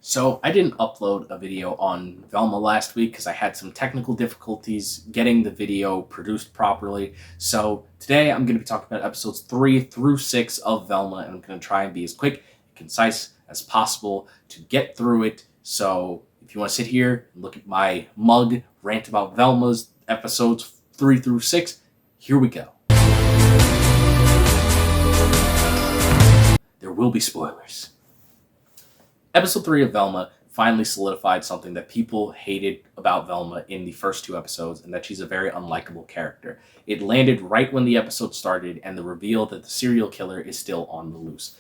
So I didn't upload a video on Velma last week because I had some technical difficulties getting the video produced properly. So today I'm going to be talking about episodes 3 through 6 of Velma, and I'm going to try and be as quick and concise as possible to get through it. So if you want to sit here and look at my mug rant about Velma's episodes 3 through 6, here we go. There will be spoilers. Episode 3 of Velma finally solidified something that people hated about Velma in the first two episodes, and that she's a very unlikable character. It landed right when the episode started, and the reveal that the serial killer is still on the loose.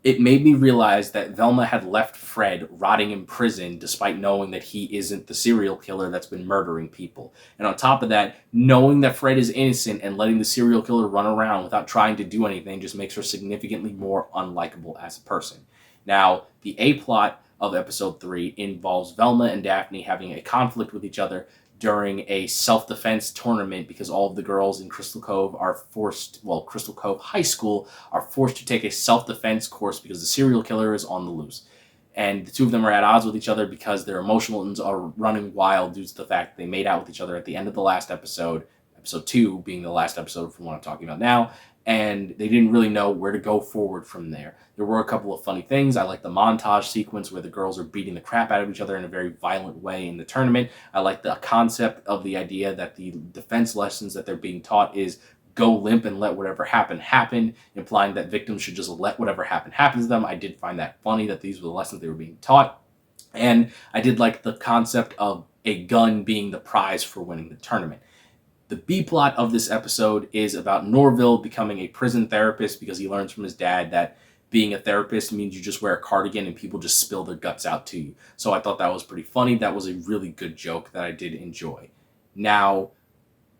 It made me realize that Velma had left Fred rotting in prison despite knowing that he isn't the serial killer that's been murdering people. And on top of that, knowing that Fred is innocent and letting the serial killer run around without trying to do anything just makes her significantly more unlikable as a person. Now, the A-plot of episode 3 involves Velma and Daphne having a conflict with each other during a self-defense tournament because all of the girls in Crystal Cove Crystal Cove High School are forced to take a self-defense course because the serial killer is on the loose. And the two of them are at odds with each other because their emotions are running wild due to the fact that they made out with each other at the end of the last episode, episode 2 being the last episode from what I'm talking about now, and they didn't really know where to go forward from there. There were a couple of funny things. I like the montage sequence where the girls are beating the crap out of each other in a very violent way in the tournament. I like the concept of the idea that the defense lessons that they're being taught is go limp and let whatever happen, implying that victims should just let whatever happen to them. I did find that funny that these were the lessons they were being taught. And I did like the concept of a gun being the prize for winning the tournament. The B-plot of this episode is about Norville becoming a prison therapist because he learns from his dad that being a therapist means you just wear a cardigan and people just spill their guts out to you. So I thought that was pretty funny. That was a really good joke that I did enjoy. Now,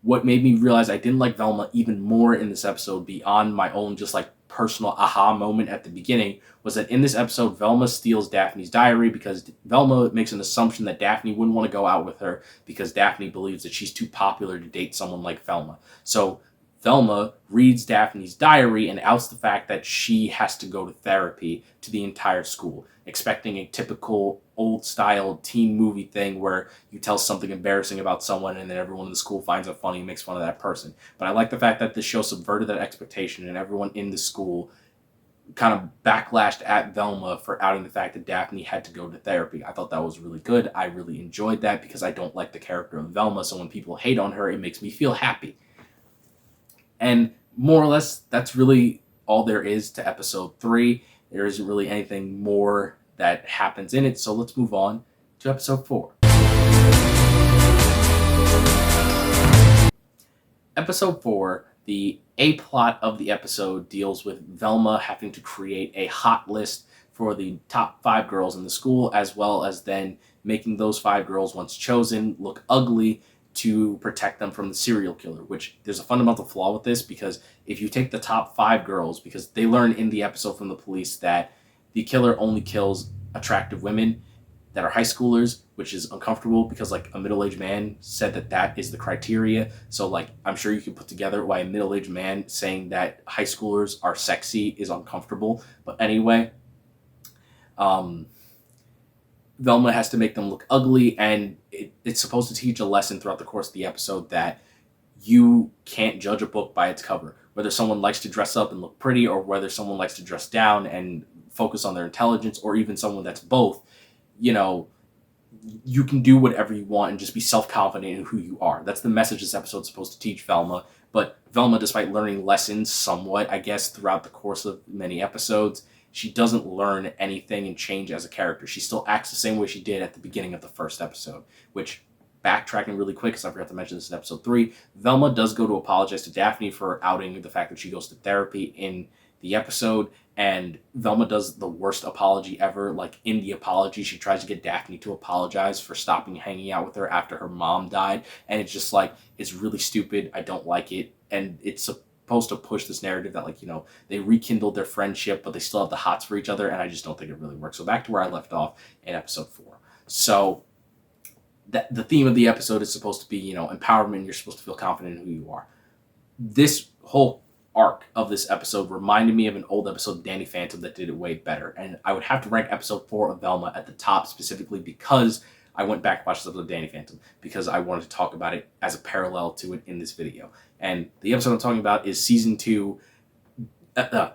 what made me realize I didn't like Velma even more in this episode beyond my own just like personal aha moment at the beginning was that in this episode, Velma steals Daphne's diary because Velma makes an assumption that Daphne wouldn't want to go out with her because Daphne believes that she's too popular to date someone like Velma. So Velma reads Daphne's diary and outs the fact that she has to go to therapy to the entire school, expecting a typical old-style teen movie thing where you tell something embarrassing about someone and then everyone in the school finds it funny and makes fun of that person. But I like the fact that this show subverted that expectation and everyone in the school kind of backlashed at Velma for outing the fact that Daphne had to go to therapy. I thought that was really good. I really enjoyed that because I don't like the character of Velma, so when people hate on her, it makes me feel happy. And more or less, that's really all there is to episode 3. There isn't really anything more that happens in it, so let's move on to episode 4. Episode 4, the A-plot of the episode deals with Velma having to create a hot list for the top 5 girls in the school, as well as then making those 5 girls, once chosen, look ugly to protect them from the serial killer, which there's a fundamental flaw with this because if you take the top 5 girls, because they learn in the episode from the police that the killer only kills attractive women that are high schoolers, which is uncomfortable because like a middle-aged man said that that is the criteria. So like I'm sure you can put together why a middle-aged man saying that high schoolers are sexy is uncomfortable. But anyway, Velma has to make them look ugly, and it's supposed to teach a lesson throughout the course of the episode that you can't judge a book by its cover. Whether someone likes to dress up and look pretty, or whether someone likes to dress down and focus on their intelligence, or even someone that's both, you know, you can do whatever you want and just be self-confident in who you are. That's the message this episode's supposed to teach Velma. But Velma, despite learning lessons somewhat, I guess, throughout the course of many episodes, she doesn't learn anything and change as a character. She still acts the same way she did at the beginning of the first episode, which, backtracking really quick, because I forgot to mention this in episode 3, Velma does go to apologize to Daphne for outing the fact that she goes to therapy in the episode, and Velma does the worst apology ever. Like, in the apology, she tries to get Daphne to apologize for stopping hanging out with her after her mom died, and it's just like, it's really stupid, I don't like it, and it's supposed to push this narrative that, like, you know, they rekindled their friendship, but they still have the hots for each other, and I just don't think it really works. So back to where I left off in episode 4. So the theme of the episode is supposed to be, you know, empowerment. You're supposed to feel confident in who you are. This whole arc of this episode reminded me of an old episode of Danny Phantom that did it way better. And I would have to rank episode 4 of Velma at the top specifically because I went back and watched this episode of Danny Phantom because I wanted to talk about it as a parallel to it in this video. And the episode I'm talking about is the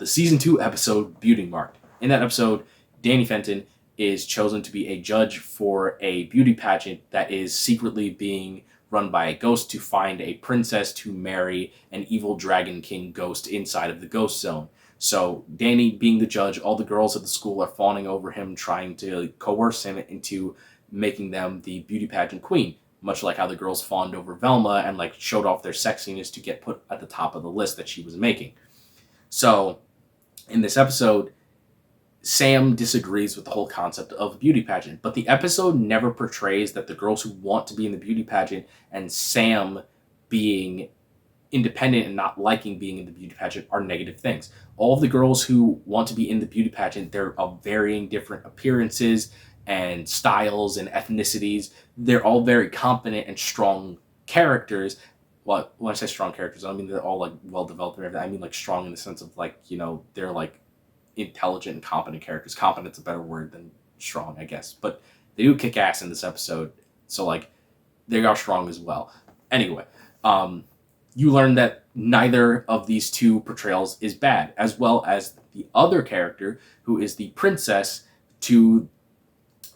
season 2 episode Beauty Marked. In that episode, Danny Fenton is chosen to be a judge for a beauty pageant that is secretly being run by a ghost to find a princess to marry an evil dragon king ghost inside of the ghost zone. So Danny being the judge, all the girls at the school are fawning over him, trying to coerce him into making them the beauty pageant queen, much like how the girls fawned over Velma and like showed off their sexiness to get put at the top of the list that she was making. So in this episode, Sam disagrees with the whole concept of a beauty pageant, but the episode never portrays that the girls who want to be in the beauty pageant and Sam being independent and not liking being in the beauty pageant are negative things. All of the girls who want to be in the beauty pageant, they're of varying different appearances and styles and ethnicities. They're all very competent and strong characters. Well, when I say strong characters, I don't mean they're all like well developed and everything. I mean like strong in the sense of like, you know, they're like intelligent and competent characters. Competent's a better word than strong, I guess. But they do kick ass in this episode. So like they are strong as well. Anyway, you learn that neither of these two portrayals is bad, as well as the other character who is the princess to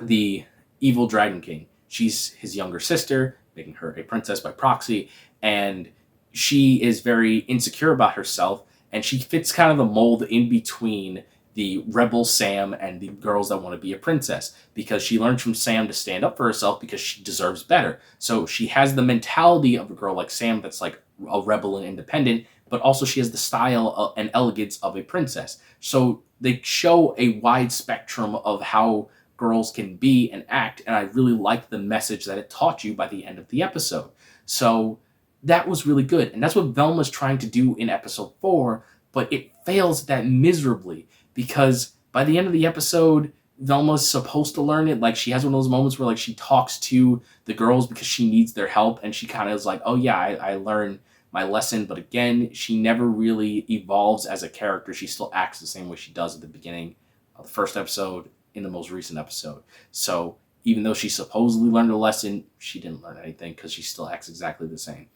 the evil Dragon King. She's his younger sister, making her a princess by proxy, and she is very insecure about herself, and she fits kind of the mold in between the rebel Sam and the girls that want to be a princess, because she learns from Sam to stand up for herself because she deserves better. So she has the mentality of a girl like Sam that's like a rebel and independent, but also she has the style and elegance of a princess. So they show a wide spectrum of how girls can be and act, and I really liked the message that it taught you by the end of the episode. So that was really good, and that's what Velma's trying to do in episode 4, but it fails at that miserably, because by the end of the episode, Velma's supposed to learn it. Like, she has one of those moments where like she talks to the girls because she needs their help, and she kind of is like, oh yeah, I learned my lesson, but again, she never really evolves as a character. She still acts the same way she does at the beginning of the first episode, in the most recent episode. So even though she supposedly learned a lesson, she didn't learn anything because she still acts exactly the same.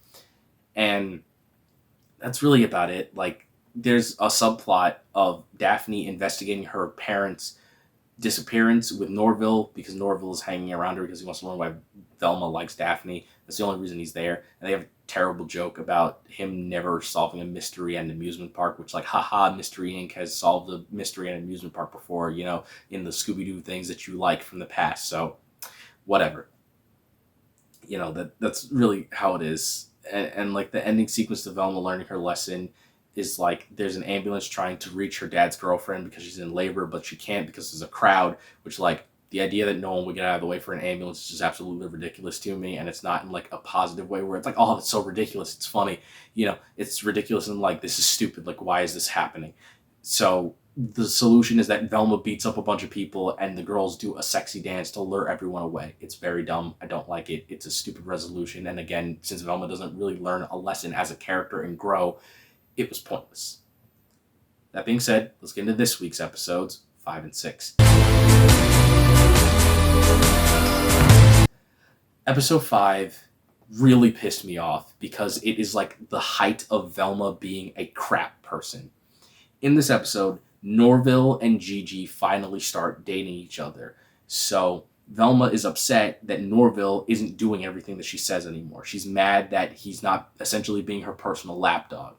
And that's really about it. Like, there's a subplot of Daphne investigating her parents' disappearance with Norville, because Norville is hanging around her because he wants to learn why Velma likes Daphne. That's the only reason he's there. And they have a terrible joke about him never solving a mystery at an amusement park, which, like, haha, Mystery Inc. has solved a mystery at an amusement park before, you know, in the Scooby-Doo things that you like from the past. So, whatever. You know, that's really how it is. And like, the ending sequence to Velma learning her lesson is like, there's an ambulance trying to reach her dad's girlfriend because she's in labor, but she can't because there's a crowd, which, like, the idea that no one would get out of the way for an ambulance is just absolutely ridiculous to me. And it's not in like a positive way where it's like, oh, it's so ridiculous, it's funny. You know, it's ridiculous and like, this is stupid. Like, why is this happening? So the solution is that Velma beats up a bunch of people and the girls do a sexy dance to lure everyone away. It's very dumb. I don't like it. It's a stupid resolution. And again, since Velma doesn't really learn a lesson as a character and grow, it was pointless. That being said, let's get into this week's episodes, 5 and 6. Episode 5 really pissed me off because it is like the height of Velma being a crap person. In this episode, Norville and Gigi finally start dating each other. So Velma is upset that Norville isn't doing everything that she says anymore. She's mad that he's not essentially being her personal lapdog.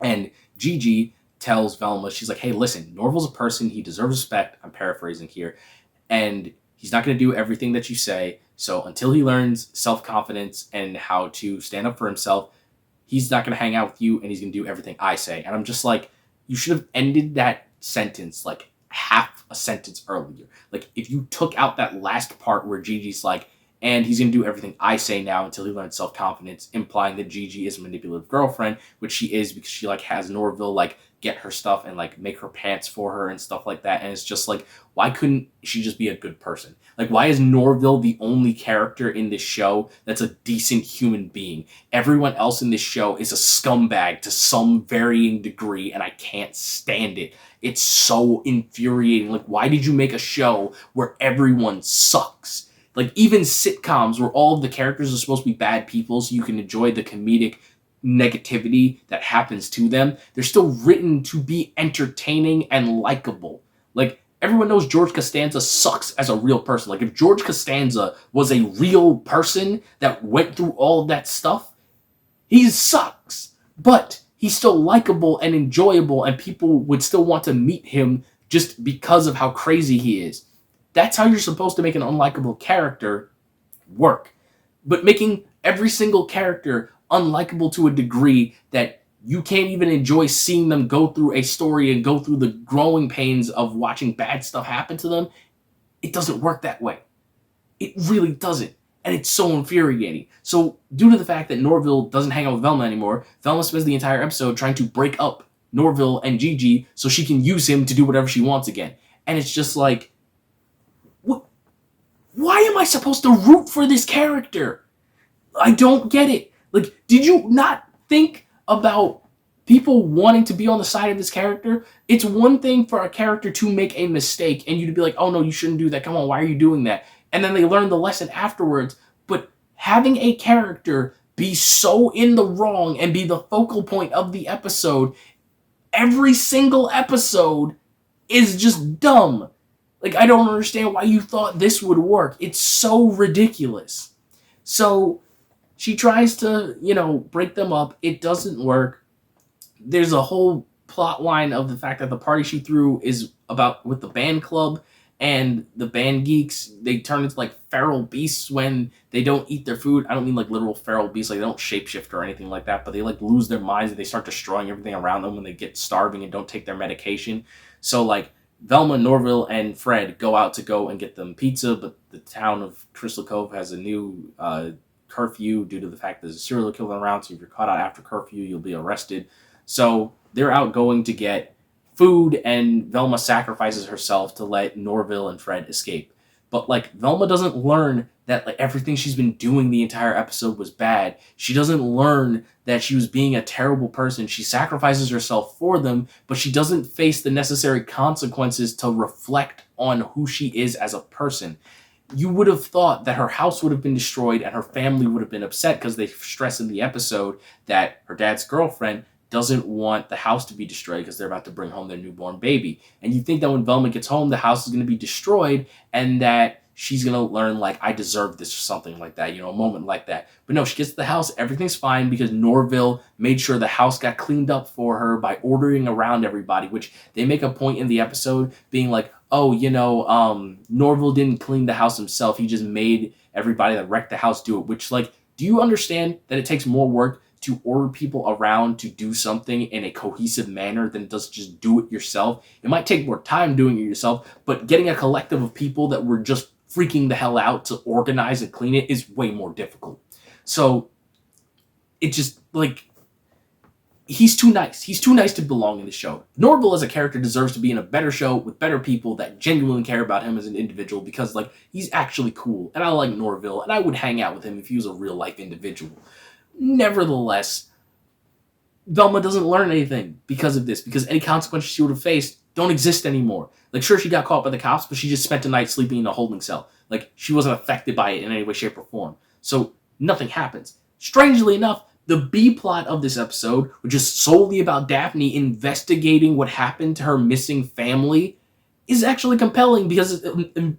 And Gigi tells Velma, she's like, hey, listen, Norville's a person. He deserves respect. I'm paraphrasing here. And he's not going to do everything that you say. So until he learns self-confidence and how to stand up for himself, he's not going to hang out with you and he's going to do everything I say. And I'm just like, you should have ended that sentence like half a sentence earlier. Like, if you took out that last part where Gigi's like, and he's going to do everything I say now until he learns self-confidence, implying that Gigi is a manipulative girlfriend, which she is because she like has Norville like get her stuff and like make her pants for her and stuff like that. And it's just like, why couldn't she just be a good person? Like, why is Norville the only character in this show that's a decent human being? Everyone else in this show is a scumbag to some varying degree, and I can't stand it. It's so infuriating. Like, why did you make a show where everyone sucks? Like, even sitcoms where all of the characters are supposed to be bad people so you can enjoy the comedic negativity that happens to them, they're still written to be entertaining and likable. Like, everyone knows George Costanza sucks as a real person. Like, if George Costanza was a real person that went through all of that stuff, he sucks. But he's still likable and enjoyable, and people would still want to meet him just because of how crazy he is. That's how you're supposed to make an unlikable character work. But making every single character unlikable to a degree that you can't even enjoy seeing them go through a story and go through the growing pains of watching bad stuff happen to them, it doesn't work that way. It really doesn't. And it's so infuriating. So, due to the fact that Norville doesn't hang out with Velma anymore, Velma spends the entire episode trying to break up Norville and Gigi so she can use him to do whatever she wants again. And it's just like, why am I supposed to root for this character? I don't get it. Like, did you not think about people wanting to be on the side of this character? It's one thing for a character to make a mistake and you to be like, oh no, you shouldn't do that. Come on, why are you doing that? And then they learn the lesson afterwards. But having a character be so in the wrong and be the focal point of the episode, every single episode, is just dumb. Like, I don't understand why you thought this would work. It's so ridiculous. So she tries to, break them up. It doesn't work. There's a whole plot line of the fact that the party she threw is about with the band club, and the band geeks, they turn into like feral beasts when they don't eat their food. I don't mean like literal feral beasts, like they don't shapeshift or anything like that, but they like lose their minds and they start destroying everything around them when they get starving and don't take their medication. So like Velma, Norville, and Fred go out to go and get them pizza, but the town of Crystal Cove has a new curfew due to the fact there's a serial killer around, so if you're caught out after curfew, you'll be arrested. So they're out going to get food, and Velma sacrifices herself to let Norville and Fred escape. But like, Velma doesn't learn that like everything she's been doing the entire episode was bad. She doesn't learn that she was being a terrible person. She sacrifices herself for them, but she doesn't face the necessary consequences to reflect on who she is as a person. You would have thought that her house would have been destroyed and her family would have been upset because they stress in the episode that her dad's girlfriend doesn't want the house to be destroyed because they're about to bring home their newborn baby. And you think that when Velma gets home, the house is going to be destroyed and that she's going to learn, like, I deserve this or something like that, a moment like that. But no, she gets to the house, everything's fine because Norville made sure the house got cleaned up for her by ordering around everybody, which they make a point in the episode being like, oh, Norville didn't clean the house himself. He just made everybody that wrecked the house do it, which, like, do you understand that it takes more work to order people around to do something in a cohesive manner than it does just do it yourself? It might take more time doing it yourself, but getting a collective of people that were just freaking the hell out to organize and clean it is way more difficult. So it just, like, he's too nice. He's too nice to belong in the show. Norville as a character deserves to be in a better show with better people that genuinely care about him as an individual because, like, he's actually cool. And I like Norville, and I would hang out with him if he was a real-life individual. Nevertheless, Velma doesn't learn anything because of this, because any consequences she would have faced don't exist anymore. Like, sure, she got caught by the cops, but she just spent a night sleeping in a holding cell. Like, she wasn't affected by it in any way, shape, or form. So, nothing happens. Strangely enough, the B-plot of this episode, which is solely about Daphne investigating what happened to her missing family, is actually compelling because it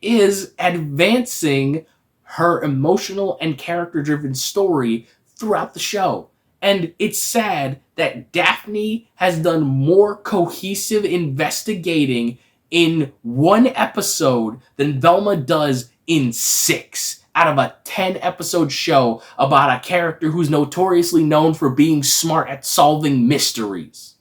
is advancing her emotional and character-driven story throughout the show. And it's sad that Daphne has done more cohesive investigating in one episode than Velma does in 6 out of a 10-episode show about a character who's notoriously known for being smart at solving mysteries.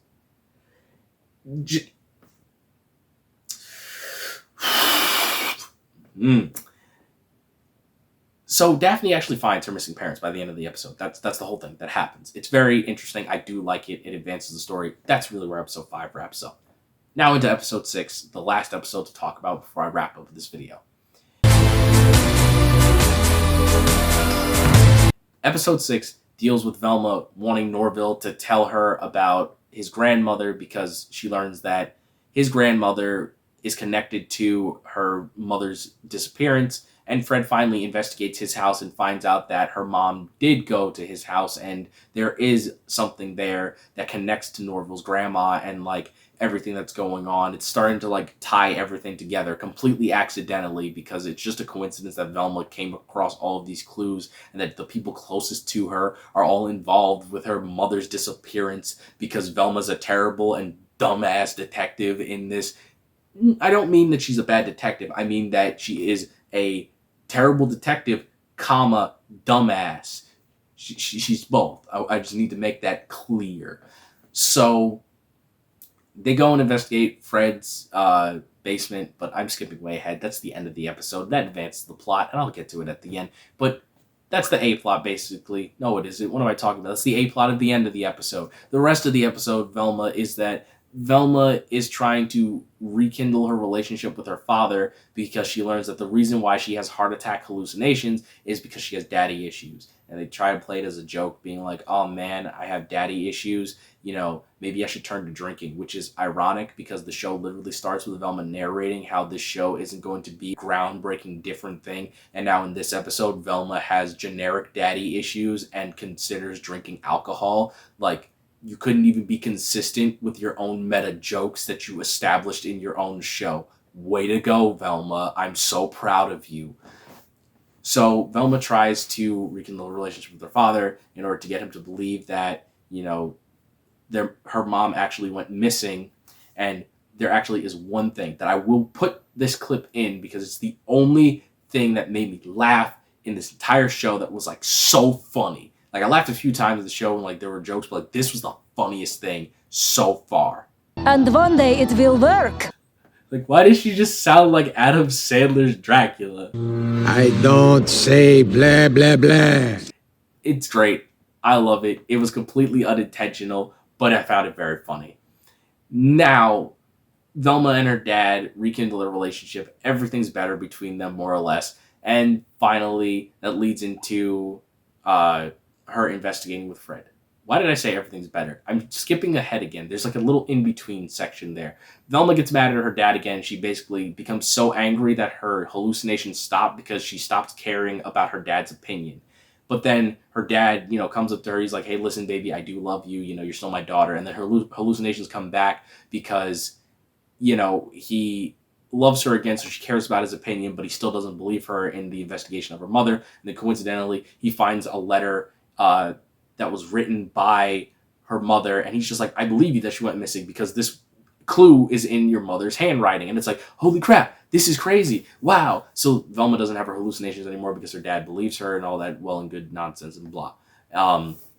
So Daphne actually finds her missing parents by the end of the episode. That's the whole thing that happens. It's very interesting. I do like it. It advances the story. That's really where episode 5 wraps up. Now into episode 6, the last episode to talk about before I wrap up this video. Episode 6 deals with Velma wanting Norville to tell her about his grandmother because she learns that his grandmother is connected to her mother's disappearance. And Fred finally investigates his house and finds out that her mom did go to his house, and there is something there that connects to Norville's grandma and like everything that's going on. It's starting to like tie everything together completely accidentally because it's just a coincidence that Velma came across all of these clues and that the people closest to her are all involved with her mother's disappearance because Velma's a terrible and dumbass detective in this. I don't mean that she's a bad detective. I mean that she is a terrible detective, comma, dumbass. She's both. I just need to make that clear. So they go and investigate Fred's basement, but I'm skipping way ahead. That's the end of the episode. That advances the plot, and I'll get to it at the end. But that's the A plot, basically. No, it isn't. What am I talking about? That's the A plot at the end of the episode. The rest of the episode, Velma, is that Velma is trying to rekindle her relationship with her father because she learns that the reason why she has heart attack hallucinations is because she has daddy issues. And they try to play it as a joke, being like, oh man, I have daddy issues. You know, maybe I should turn to drinking, which is ironic because the show literally starts with Velma narrating how this show isn't going to be a groundbreaking different thing. And now in this episode, Velma has generic daddy issues and considers drinking alcohol. Like, you couldn't even be consistent with your own meta jokes that you established in your own show. Way to go, Velma. I'm so proud of you. So Velma tries to rekindle a relationship with her father in order to get him to believe that, you know, her mom actually went missing. And there actually is one thing that I will put this clip in because it's the only thing that made me laugh in this entire show that was like so funny. Like, I laughed a few times at the show and like there were jokes, but like this was the funniest thing so far. And one day it will work. Like, why does she just sound like Adam Sandler's Dracula? I don't say blah, blah, blah. It's great. I love it. It was completely unintentional, but I found it very funny. Now, Velma and her dad rekindle their relationship. Everything's better between them, more or less. And finally, that leads into her investigating with Fred. Why did I say everything's better? I'm skipping ahead again. There's like a little in-between section there. Velma gets mad at her dad again. She basically becomes so angry that her hallucinations stop because she stopped caring about her dad's opinion. But then her dad, you know, comes up to her. He's like, hey, listen, baby, I do love you. You know, you're still my daughter. And then her hallucinations come back because, you know, he loves her again, so she cares about his opinion, but he still doesn't believe her in the investigation of her mother. And then coincidentally, he finds a letter that was written by her mother, and he's just like, I believe you that she went missing because this clue is in your mother's handwriting. And it's like, holy crap, this is crazy. Wow. So Velma doesn't have her hallucinations anymore because her dad believes her and all that well and good nonsense and blah.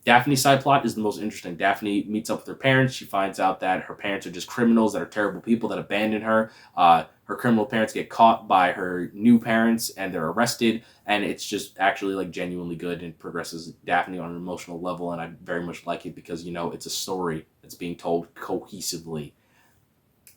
Daphne's side plot is the most interesting. Daphne meets up with her parents. She finds out that her parents are just criminals that are terrible people that abandon her. Her criminal parents get caught by her new parents and they're arrested. And it's just actually like genuinely good and progresses Daphne on an emotional level. And I very much like it because, you know, it's a story that's being told cohesively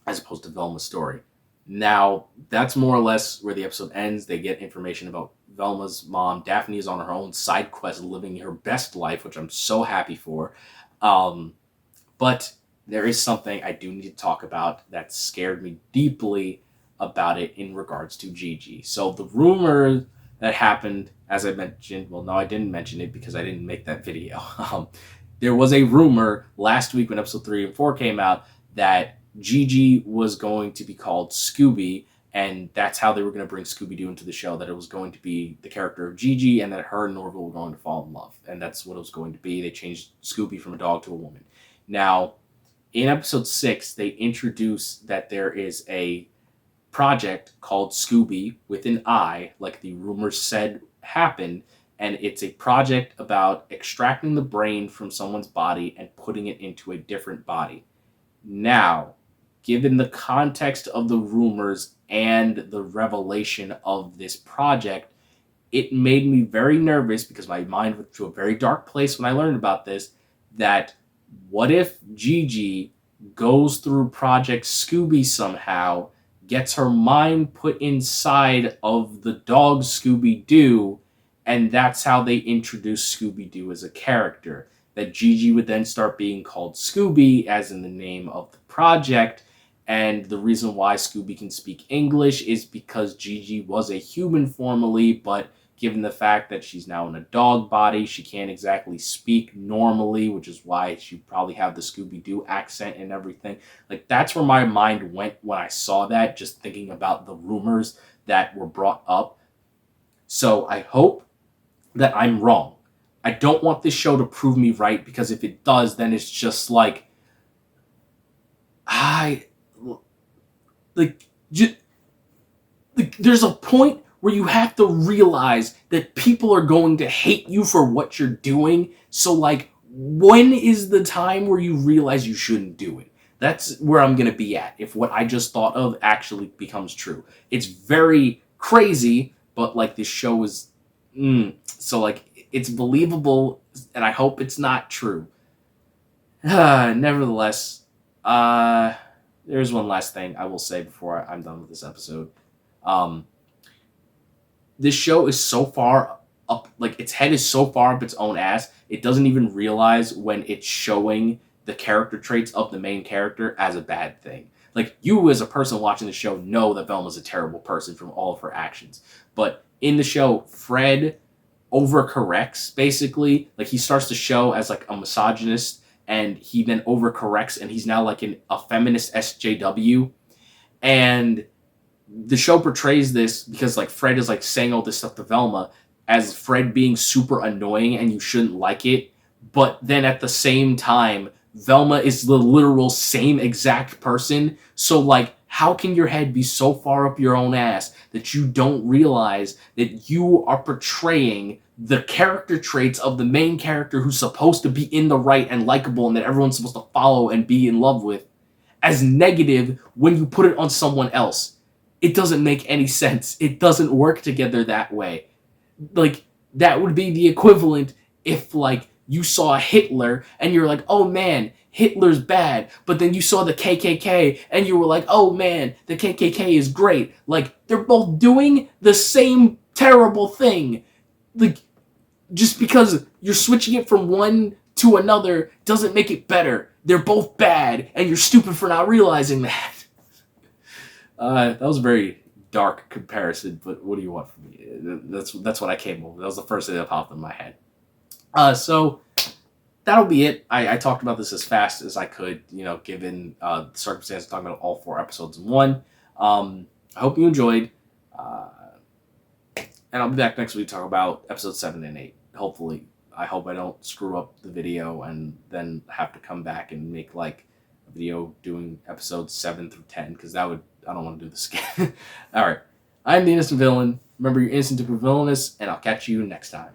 as opposed to Velma's story. Now, that's more or less where the episode ends. They get information about Velma's mom. Daphne is on her own side quest, living her best life, which I'm so happy for. But there is something I do need to talk about that scared me deeply about it in regards to Gigi. So the rumor that happened, as I mentioned, well, no, I didn't mention it because I didn't make that video. There was a rumor last week when episode 3 and 4 came out that Gigi was going to be called Scooby, and that's how they were going to bring Scooby-Doo into the show, that it was going to be the character of Gigi and that her and Norville were going to fall in love. And that's what it was going to be. They changed Scooby from a dog to a woman. Now, in episode 6, they introduce that there is a project called Scooby with an I, like the rumors said happened, and it's a project about extracting the brain from someone's body and putting it into a different body. Now, given the context of the rumors and the revelation of this project, it made me very nervous because my mind went to a very dark place when I learned about this, that what if Gigi goes through Project Scooby somehow, gets her mind put inside of the dog Scooby-Doo, and that's how they introduce Scooby-Doo as a character. That Gigi would then start being called Scooby, as in the name of the project, and the reason why Scooby can speak English is because Gigi was a human formerly, but given the fact that she's now in a dog body, she can't exactly speak normally, which is why she probably have the Scooby-Doo accent and everything. Like, that's where my mind went when I saw that, just thinking about the rumors that were brought up. So I hope that I'm wrong. I don't want this show to prove me right, because if it does, then it's just like, there's a point where you have to realize that people are going to hate you for what you're doing. So, like, when is the time where you realize you shouldn't do it? That's where I'm going to be at if what I just thought of actually becomes true. It's very crazy, but, like, this show is... So, like, it's believable, and I hope it's not true. Nevertheless, there's one last thing I will say before I'm done with this episode. This show is so far up, like, its head is so far up its own ass, it doesn't even realize when it's showing the character traits of the main character as a bad thing. Like, you as a person watching the show know that Velma's a terrible person from all of her actions. But in the show, Fred overcorrects, basically. Like, he starts to show as, like, a misogynist, and he then overcorrects, and he's now, like, a feminist SJW. And the show portrays this because, like, Fred is, like, saying all this stuff to Velma as Fred being super annoying and you shouldn't like it. But then at the same time, Velma is the literal same exact person. So, like, how can your head be so far up your own ass that you don't realize that you are portraying the character traits of the main character who's supposed to be in the right and likable and that everyone's supposed to follow and be in love with as negative when you put it on someone else? It doesn't make any sense. It doesn't work together that way. Like, that would be the equivalent if, like, you saw Hitler and you're like, oh man, Hitler's bad. But then you saw the KKK and you were like, oh man, the KKK is great. Like, they're both doing the same terrible thing. Like, just because you're switching it from one to another doesn't make it better. They're both bad and you're stupid for not realizing that. That was a very dark comparison, but what do you want from me? That's what I came up with. That was the first thing that popped in my head. So that'll be it. I talked about this as fast as I could, given the circumstances, talking about all 4 episodes in one. I hope you enjoyed. And I'll be back next week to talk about episodes 7 and 8. Hopefully. I hope I don't screw up the video and then have to come back and make, like, a video doing episodes 7 through 10, because I don't want to do this again. Alright. I'm the Innocent Villain. Remember, you're innocent to prove villainous, and I'll catch you next time.